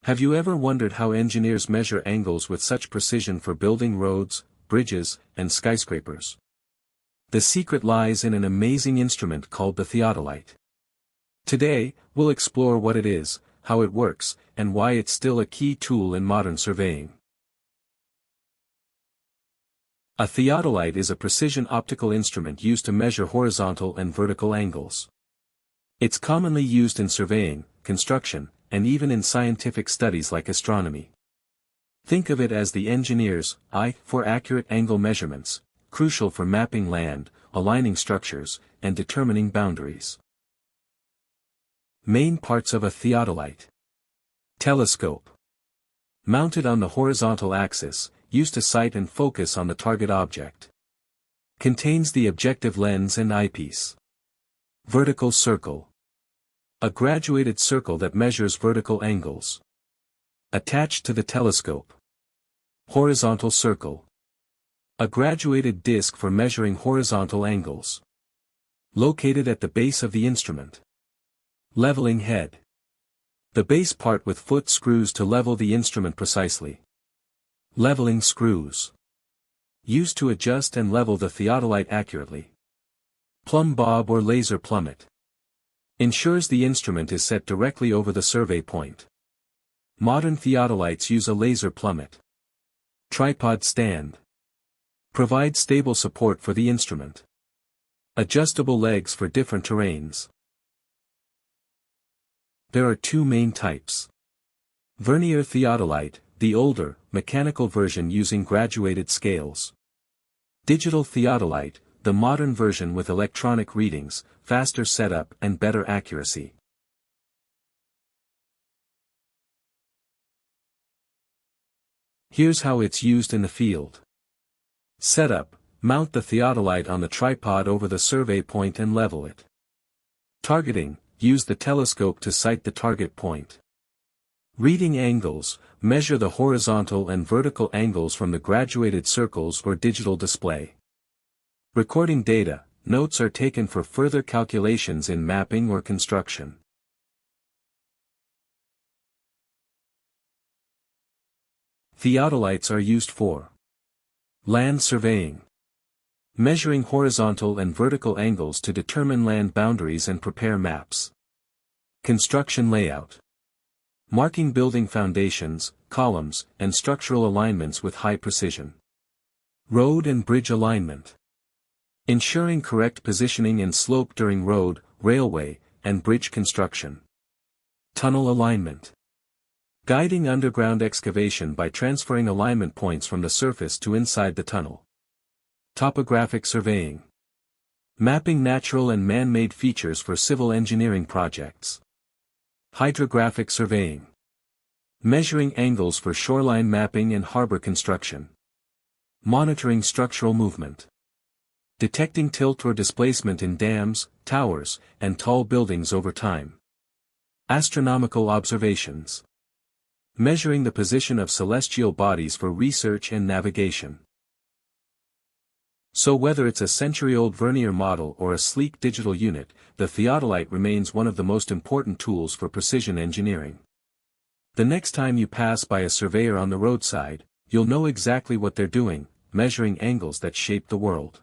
Have you ever wondered how engineers measure angles with such precision for building roads, bridges, and skyscrapers? The secret lies in an amazing instrument called the Theodolite. Today, we'll explore what it is, how it works, and why it's still a key tool in modern surveying. A theodolite is a precision optical instrument used to measure horizontal and vertical angles. It's commonly used in surveying, construction, and even in scientific studies like astronomy. Think of it as the engineer's eye for accurate angle measurements, crucial for mapping land, aligning structures, and determining boundaries. Main parts of a theodolite. Telescope. Mounted on the horizontal axis, used to sight and focus on the target object. Contains the objective lens and eyepiece. Vertical circle. A graduated circle that measures vertical angles. Attached to the telescope. Horizontal circle. A graduated disc for measuring horizontal angles. Located at the base of the instrument. Leveling head. The base part with foot screws to level the instrument precisely. Leveling screws. Used to adjust and level the theodolite accurately. Plumb bob or laser plummet. Ensures the instrument is set directly over the survey point. Modern theodolites use a laser plummet. Tripod stand. Provides stable support for the instrument. Adjustable legs for different terrains. There are two main types. Vernier theodolite, the older, mechanical version using graduated scales. Digital theodolite, the modern version with electronic readings, faster setup and better accuracy. Here's how it's used in the field. Setup: mount the theodolite on the tripod over the survey point and level it. Targeting: use the telescope to sight the target point. Reading angles: measure the horizontal and vertical angles from the graduated circles or digital display. Recording data: notes are taken for further calculations in mapping or construction. Theodolites are used for land surveying. Measuring horizontal and vertical angles to determine land boundaries and prepare maps. Construction layout. Marking building foundations, columns, and structural alignments with high precision. Road and bridge alignment. Ensuring correct positioning and slope during road, railway, and bridge construction. Tunnel alignment. Guiding underground excavation by transferring alignment points from the surface to inside the tunnel. Topographic surveying. Mapping natural and man-made features for civil engineering projects. Hydrographic surveying. Measuring angles for shoreline mapping and harbor construction. Monitoring structural movement. Detecting tilt or displacement in dams, towers, and tall buildings over time. Astronomical observations. Measuring the position of celestial bodies for research and navigation. So whether it's a century-old vernier model or a sleek digital unit, the theodolite remains one of the most important tools for precision engineering. The next time you pass by a surveyor on the roadside, you'll know exactly what they're doing, measuring angles that shape the world.